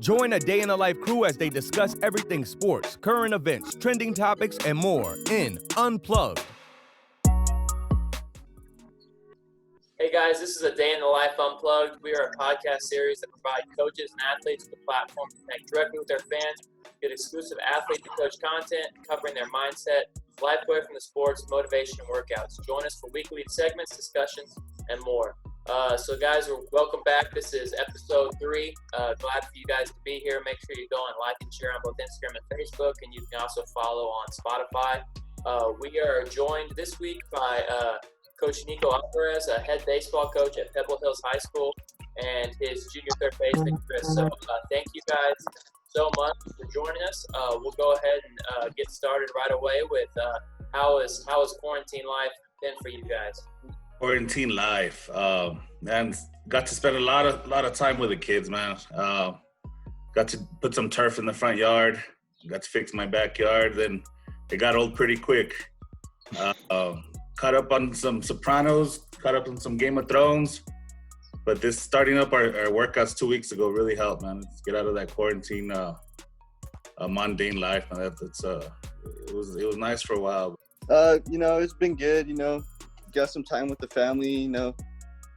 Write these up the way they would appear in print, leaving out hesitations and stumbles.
Join a Day in the Life crew as they discuss everything sports, current events, trending topics, and more in Unplugged. Hey guys, this is a Day in the Life Unplugged. We are a podcast series that provide coaches and athletes with a platform to connect directly with their fans, get exclusive athlete-to-coach content covering their mindset, life away from the sports, motivation, and workouts. Join us for weekly segments, discussions, and more. So guys, welcome back. This is episode 3. Glad for you guys to be here. Make sure you go and like and share on both Instagram and Facebook, and you can also follow on Spotify. We are joined this week by Coach Nico Alvarez, a head baseball coach at Pebble Hills High School, and his junior third baseman, Chris. So thank you guys so much for joining us. We'll go ahead and get started right away with how is quarantine life been for you guys? Quarantine life, man, got to spend a lot of time with the kids, man. Got to put some turf in the front yard, got to fix my backyard. Then it got old pretty quick. Caught up on some Sopranos, caught up on some Game of Thrones. But this starting up our workouts 2 weeks ago really helped, man. Let's get out of that quarantine, mundane life, man. It was nice for a while. It's been good. Got some time with the family.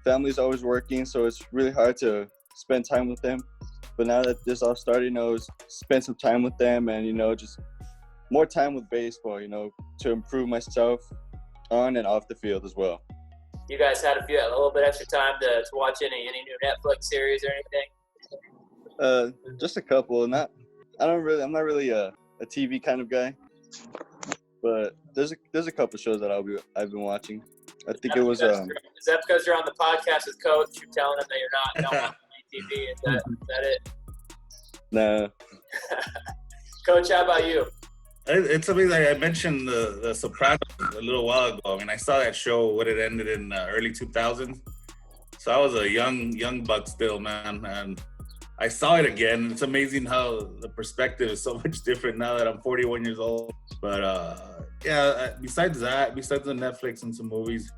Family's always working, so it's really hard to spend time with them. But now that this all started, spend some time with them, and just more time with baseball. To improve myself on and off the field as well. You guys had a little bit extra time to watch any new Netflix series or anything? Just a couple. I'm not really a TV kind of guy, but there's a couple shows that I've been watching. I think it was. Is that because you're on the podcast with Coach? You're telling him that you're not watching TV? Is that it? No. Coach, how about you? It's something like I mentioned the Sopranos a little while ago. I mean, I saw that show when it ended in early 2000s. So I was a young buck still, man, and I saw it again. It's amazing how the perspective is so much different now that I'm 41 years old. But besides the Netflix and some movies,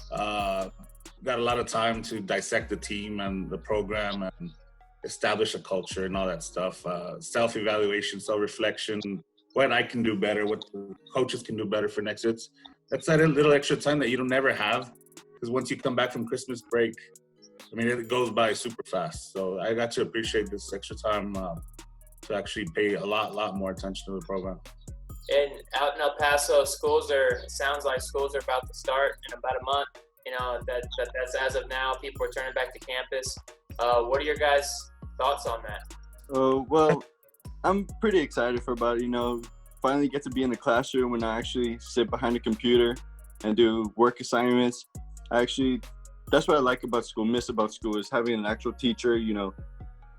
got a lot of time to dissect the team and the program and establish a culture and all that stuff. Self-evaluation, self-reflection. What I can do better, what the coaches can do better for next year. That's that little extra time that you don't never have, because once you come back from Christmas break, I mean, it goes by super fast. So I got to appreciate this extra time to actually pay a lot more attention to the program. And out in El Paso, sounds like schools are about to start in about a month. That's as of now. People are turning back to campus. What are your guys' thoughts on that? Well, I'm pretty excited about finally get to be in the classroom and I actually sit behind a computer and do work assignments. That's what I like about school, miss about school, is having an actual teacher,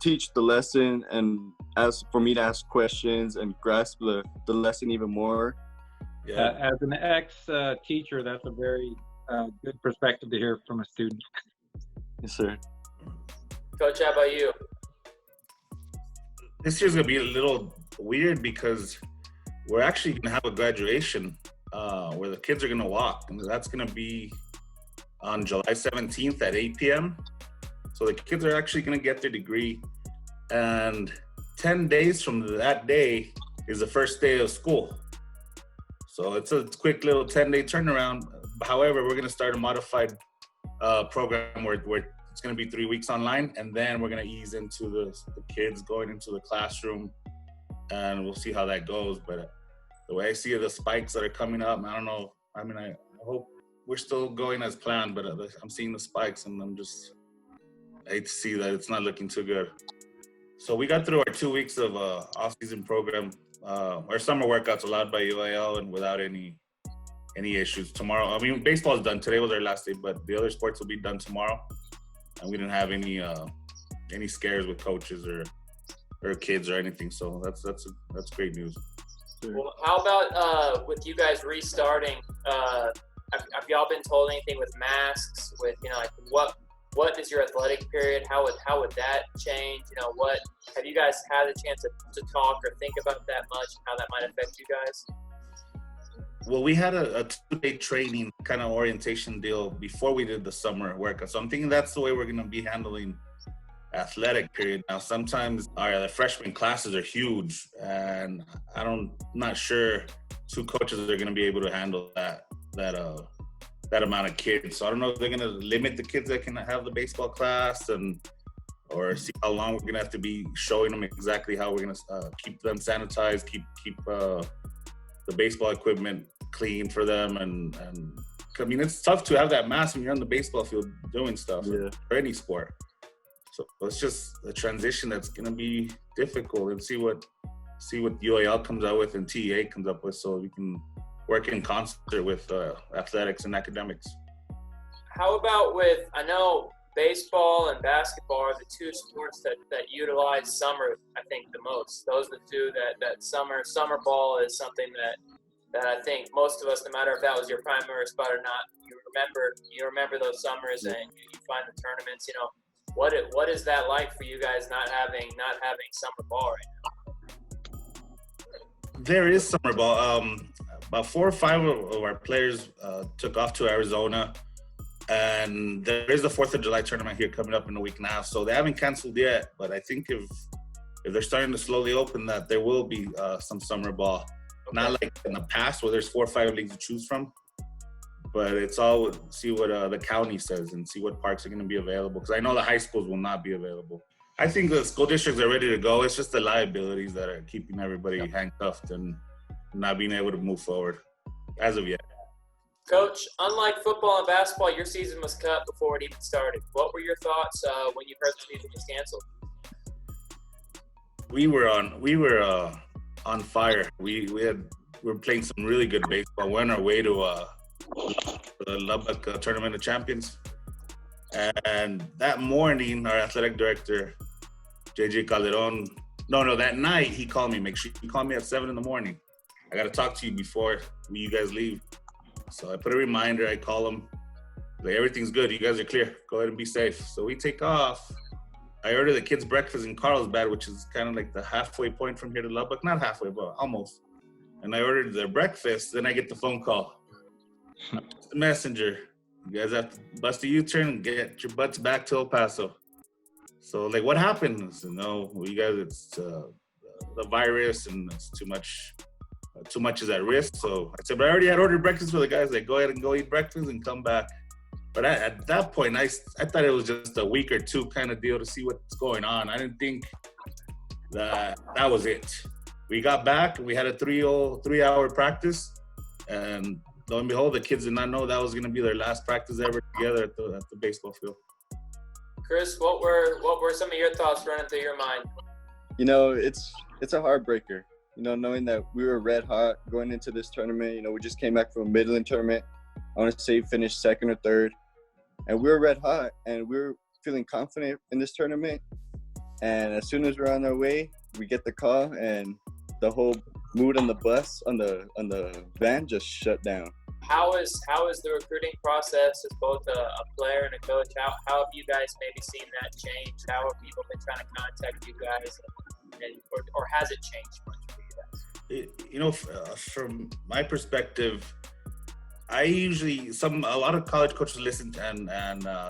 teach the lesson and for me to ask questions and grasp the lesson even more. Yeah. As an ex-teacher, that's a very good perspective to hear from a student. Yes, sir. Coach, how about you? This year's gonna be a little weird because we're actually gonna have a graduation where the kids are gonna walk, and that's gonna be on July 17th at 8 p.m. So the kids are actually gonna get their degree, and 10 days from that day is the first day of school. So it's a quick little 10-day turnaround. However, we're gonna start a modified program where it's going to be 3 weeks online, and then we're going to ease into the kids going into the classroom, and we'll see how that goes. But the way I see the spikes that are coming up, I don't know. I mean, I hope we're still going as planned, but I'm seeing the spikes, and I hate to see that it's not looking too good. So we got through our 2 weeks of off-season program. Our summer workouts allowed by UIL and without any issues. Tomorrow, I mean, baseball's done. Today was our last day, but the other sports will be done tomorrow. And we didn't have any scares with coaches or kids or anything, so that's great news. Well, how about with you guys restarting? Have y'all been told anything with masks? With what is your athletic period? How would that change? What have you guys had a chance to talk or think about that much? How that might affect you guys? Well, we had a 2-day training kind of orientation deal before we did the summer workout. So I'm thinking that's the way we're going to be handling athletic period. Now, sometimes the freshman classes are huge, and I'm not sure 2 coaches are going to be able to handle that amount of kids. So I don't know if they're going to limit the kids that can have the baseball class, or see how long we're going to have to be showing them exactly how we're going to keep them sanitized, keep the baseball equipment clean for them. And I mean, it's tough to have that mask when you're on the baseball field doing stuff for any sport. So it's just a transition that's going to be difficult, and see what UAL comes out with and TEA comes up with, so we can work in concert with athletics and academics. How about I know baseball and basketball are the 2 sports that utilize summer, I think, the most. Those are the 2 that summer ball is something that I think most of us, no matter if that was your primary spot or not, you remember those summers, and you find the tournaments. You know, what is that like for you guys not having summer ball right now? There is summer ball. About 4 or 5 of our players took off to Arizona, and there is the 4th of July tournament here coming up in a week and a half. So they haven't canceled yet, but I think if they're starting to slowly open that, there will be some summer ball. Okay. Not like in the past where there's 4 or 5 leagues to choose from, but it's all see what the county says and see what parks are going to be available, because I know the high schools will not be available. I think the school districts are ready to go. It's just the liabilities that are keeping everybody handcuffed and not being able to move forward as of yet. Coach, unlike football and basketball, your season was cut before it even started. What were your thoughts when you heard the season was canceled? We were on fire. We were playing some really good baseball. We're on our way to the Lubbock Tournament of Champions. And that morning, our athletic director, JJ Calderon, that night he called me. Make sure you call me at 7 a.m. I got to talk to you before you guys leave. So I put a reminder. I call him. Like, everything's good. You guys are clear. Go ahead and be safe. So we take off. I ordered the kids' breakfast in Carlsbad, which is kind of like the halfway point from here to Lubbock. Not halfway, but almost. And I ordered their breakfast. Then I get the phone call. I'm just a messenger. You guys have to bust a U-turn and get your butts back to El Paso. So, like, what happened? I said, no, well, you guys, it's the virus, and it's too much is at risk. So I said, but I already had ordered breakfast for the guys. Like, go ahead and go eat breakfast and come back. But at that point, I thought it was just a week or 2 kind of deal to see what's going on. I didn't think that was it. We got back, and we had a 3-hour practice, and lo and behold, the kids did not know that was going to be their last practice ever together at the baseball field. Chris, what were some of your thoughts running through your mind? You know, it's a heartbreaker. You know, knowing that we were red hot going into this tournament. You know, we just came back from a Midland tournament. I want to say finished 2nd or 3rd, and we were red hot, and we were feeling confident in this tournament. And as soon as we're on our way, we get the call, and the whole mood on the bus, on the van, just shut down. How is the recruiting process as both a player and a coach? How have you guys maybe seen that change? How have people been trying to contact you guys, or has it changed much for you guys? You know, from my perspective, I usually a lot of college coaches listen and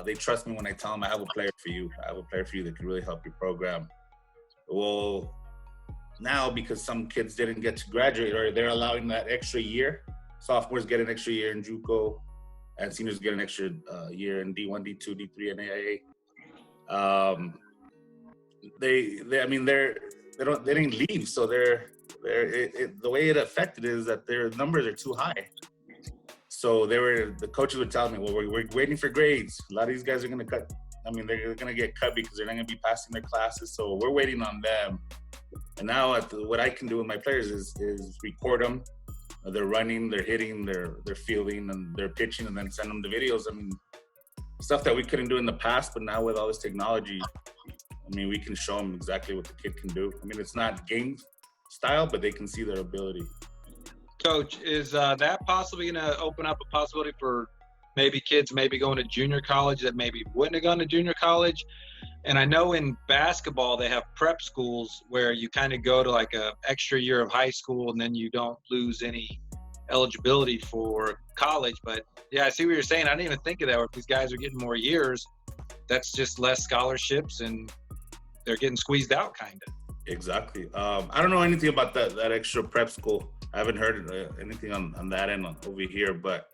they trust me when I tell them I have a player for you. I have a player for you that can really help your program. Well, now because some kids didn't get to graduate, or they're allowing that extra year. Sophomores get an extra year in JUCO, and seniors get an extra year in D1, D2, D3, and AIA. They didn't leave, so the way it affected is that their numbers are too high. So the coaches would tell me, well, we're waiting for grades. A lot of these guys are going to cut. I mean, they're going to get cut because they're not going to be passing their classes. So we're waiting on them. And now what I can do with my players is record them. They're running, they're hitting, they're fielding, and they're pitching, and then send them the videos. I mean, stuff that we couldn't do in the past, but now with all this technology, I mean, we can show them exactly what the kid can do. I mean, it's not game style, but they can see their ability. Coach, is that possibly going to open up a possibility for maybe kids going to junior college that maybe wouldn't have gone to junior college? And I know in basketball they have prep schools where you kind of go to like a extra year of high school and then you don't lose any eligibility for college. But yeah, I see what you're saying. I didn't even think of that. If these guys are getting more years, that's just less scholarships and they're getting squeezed out, kind of. Exactly. I don't know anything about that extra prep school. I haven't heard anything on that end over here, but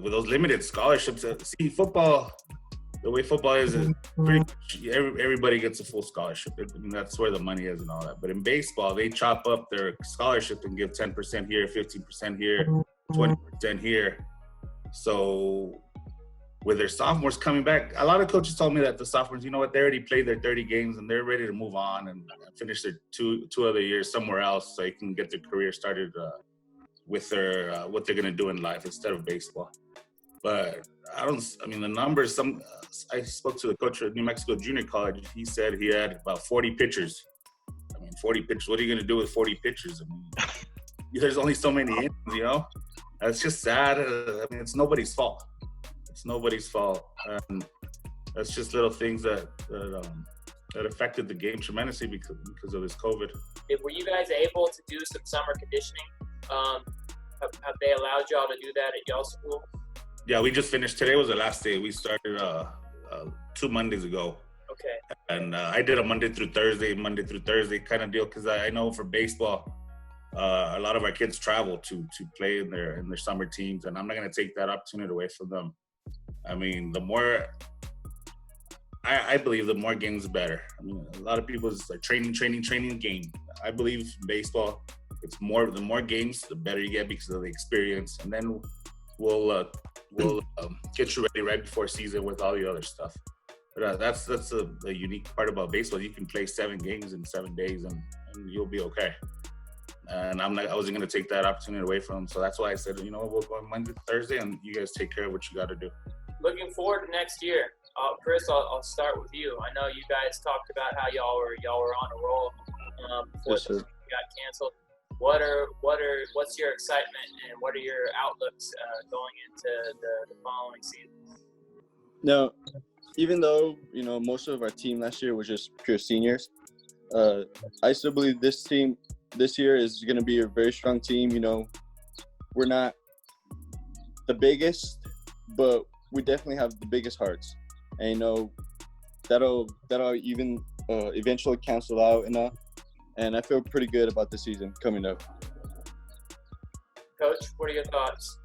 with those limited scholarships, see, football, the way football is pretty much everybody gets a full scholarship. I mean, that's where the money is and all that. But in baseball, they chop up their scholarship and give 10% here, 15% here, 20% here. So with their sophomores coming back, a lot of coaches told me that the sophomores, you know what, they already played their 30 games and they're ready to move on and finish their two other years somewhere else so they can get their career started with their what they're going to do in life instead of baseball. But the numbers, I spoke to the coach at New Mexico Junior College. He said he had about 40 pitchers. 40 pitchers. What are you going to do with 40 pitchers? There's only so many innings, you know? It's just sad. It's nobody's fault. It's nobody's fault. And that's just little things that affected the game tremendously because of this COVID. Were you guys able to do some summer conditioning? Have they allowed y'all to do that at y'all school? Yeah, we just finished. Today was the last day. We started 2 Mondays ago. Okay. And I did a Monday through Thursday kind of deal because I know for baseball, a lot of our kids travel to play in their summer teams, and I'm not going to take that opportunity away from them. I mean, I believe the more games, the better. A lot of people is like training game. I believe baseball, the more games, the better you get because of the experience, and then we'll get you ready right before season with all the other stuff. But that's the unique part about baseball. You can play 7 games in 7 days, and you'll be okay. And I wasn't going to take that opportunity away from them. So that's why I said, we'll go Monday, Thursday, and you guys take care of what you got to do. Looking forward to next year. Chris, I'll start with you. I know you guys talked about how y'all were on a roll before Yes, the season got canceled. What's your excitement and what are your outlooks going into the following season? No, even though most of our team last year was just pure seniors, I still believe this team this year is going to be a very strong team. We're not the biggest, but we definitely have the biggest hearts, and that'll even eventually cancel out and I feel pretty good about the season coming up. Coach, what are your thoughts?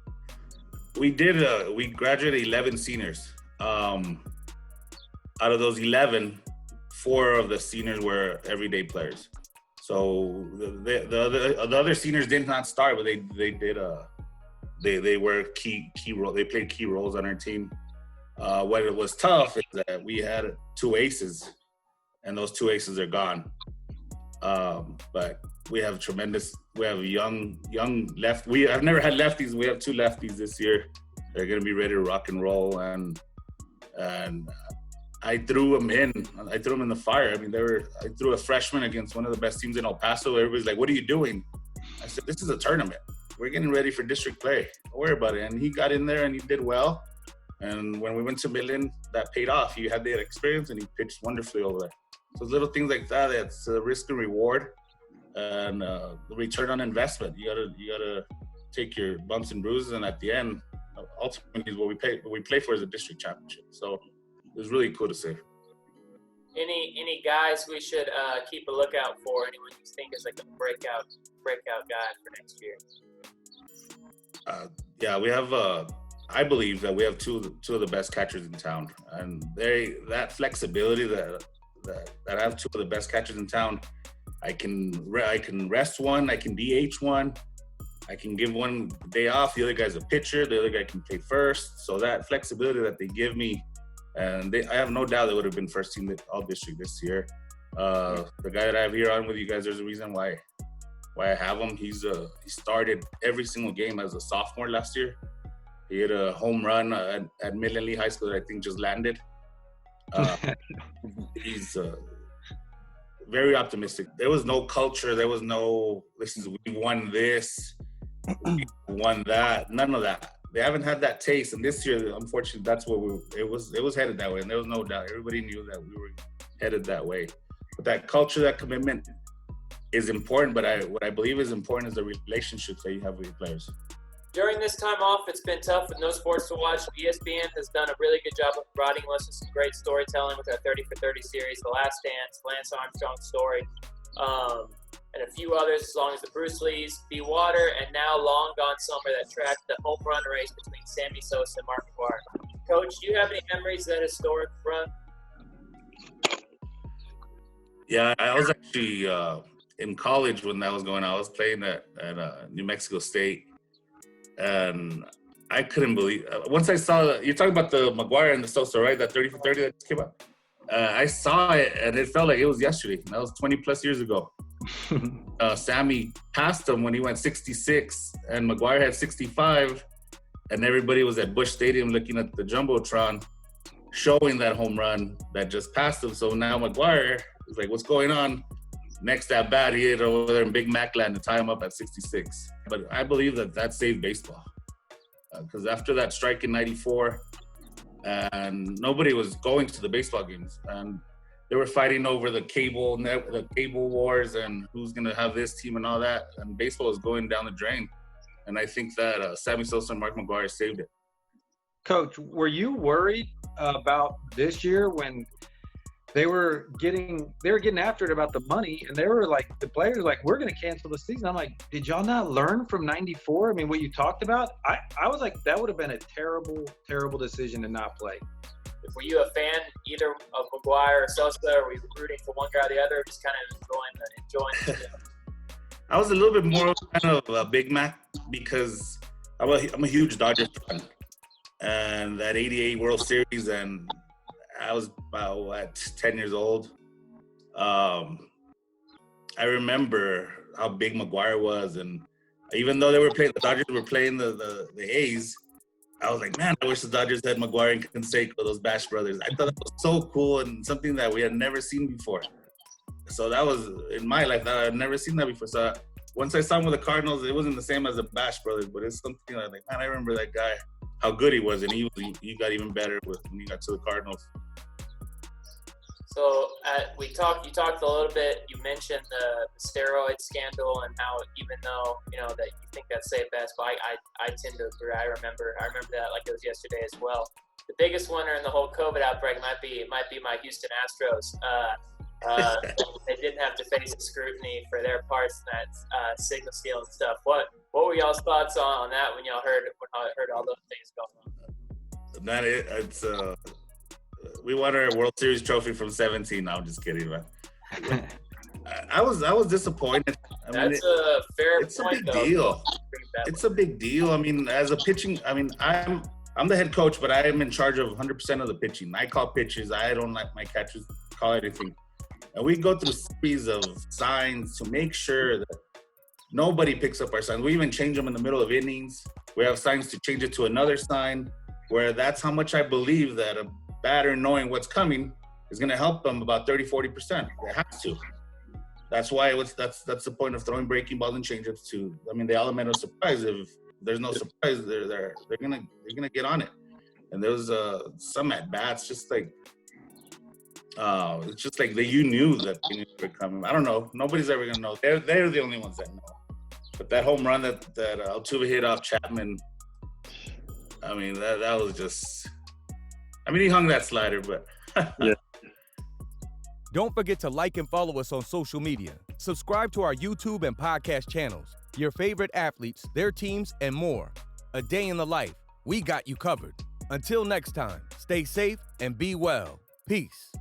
We graduated 11 seniors. Out of those 11, 4 of the seniors were everyday players. So the other seniors did not start, but they were key role. They played key roles on our team. What it was tough is that we had 2 aces, and those 2 aces are gone. But we have young left. I've never had lefties. We have 2 lefties this year. They're going to be ready to rock and roll, and I threw them in. I threw them in the fire. I threw a freshman against one of the best teams in El Paso. Everybody's like, "What are you doing?" I said, "This is a tournament. We're getting ready for district play. Don't worry about it." And he got in there and he did well. And when we went to Midland, that paid off. He had that experience and he pitched wonderfully over there. So little things like that, it's a risk and reward, and the return on investment. You gotta take your bumps and bruises, and at the end, ultimately, what we play for is a district championship. So it was really cool to see. Any guys we should keep a lookout for? Anyone you think is like a breakout guy for next year? Yeah, we have. I believe that we have two of the best catchers in town, and that flexibility that I have 2 of the best catchers in town. I can rest one. I can DH one. I can give one day off. The other guy's a pitcher. The other guy can play first. So that flexibility that they give me, and I have no doubt they would have been first team all district this year. The guy that I have here on with you guys, there's a reason why I have him. He started every single game as a sophomore last year. He had a home run at Midland Lee High School that I think just landed. He's very optimistic. There was no culture. There was no, we won this, we won that. None of that. They haven't had that taste. And this year, unfortunately, that's what it was headed that way. And there was no doubt. Everybody knew that we were headed that way. But that culture, that commitment is important. But what I believe is important is the relationships that you have with your players. During this time off, it's been tough with no sports to watch. ESPN has done a really good job of providing us with some great storytelling with our 30 for 30 series, The Last Dance, Lance Armstrong's story, and a few others as long as the Bruce Lees, Be Water, and now Long Gone Summer that tracked the home run race between Sammy Sosa and Mark McGwire. Coach, do you have any memories of that historic run? Yeah, I was actually in college when that was going on. I was playing at New Mexico State, and I couldn't believe once I saw you're talking about the McGwire and the Sosa, right? That 30 for 30 that just came out. I saw it, and it felt like it was yesterday. That was 20 plus years ago. Sammy passed him when he went 66, and McGwire had 65, and everybody was at Busch Stadium looking at the Jumbotron, showing that home run that just passed him. So now McGwire is like, what's going on? Next at bat, he hit over there in Big Mac land to tie him up at 66. But I believe that saved baseball. Because after that strike in 94, and nobody was going to the baseball games. And they were fighting over the cable wars and who's going to have this team and all that. And baseball was going down the drain. And I think that Sammy Sosa and Mark McGwire saved it. Coach, were you worried about this year when they were getting after it about the money, and they were like, the players were like, we're going to cancel the season? I'm like, did y'all not learn from 94? I mean, what you talked about? I was like, that would have been a terrible, terrible decision to not play. Were you a fan either of McGwire or Sosa, or were you rooting for one guy or the other, or just kind of enjoying the I was a little bit more kind of a Big Mac because I'm a huge Dodgers fan. And that 88 World Series, and I was about 10 years old. I remember how big McGwire was, and even though the Dodgers were playing the A's, I was like, man, I wish the Dodgers had McGwire and Canseco, those Bash brothers. I thought that was so cool and something that we had never seen before. So that was in my life that I had never seen that before. So once I saw him with the Cardinals, it wasn't the same as the Bash brothers, but it's something I was like, man, I remember that guy, how good he was, and he got even better when he got to the Cardinals. So you talked a little bit, you mentioned the steroid scandal and how even though, that you think that's safe baseball, I tend to agree. I remember that like it was yesterday as well. The biggest winner in the whole COVID outbreak might be my Houston Astros. They didn't have to face the scrutiny for their parts in that signal steal and stuff. What were y'all's thoughts on that when y'all heard all those things going on? It's we won our World Series trophy from 17. No, I'm just kidding, man. I was disappointed. That's a fair it's point. It's a big deal. It's a big deal. I mean, as a pitching, I'm the head coach, but I am in charge of 100% of the pitching. I call pitches. I don't let my catchers call anything. And we go through a series of signs to make sure that nobody picks up our signs. We even change them in the middle of innings. We have signs to change it to another sign, where that's how much I believe that a batter knowing what's coming is going to help them about 30-40%. It has to. That's why that's the point of throwing breaking balls and changeups to. I mean, the element of surprise. If there's no surprise, they're gonna get on it. And there was some at bats, just like it's just like you knew that they were coming. I don't know. Nobody's ever gonna know. They're the only ones that know. But that home run that Altuve hit off Chapman, I mean, that was just. I mean, he hung that slider, but. Yeah. Don't forget to like and follow us on social media. Subscribe to our YouTube and podcast channels. Your favorite athletes, their teams, and more. A day in the life. We got you covered. Until next time, stay safe and be well. Peace.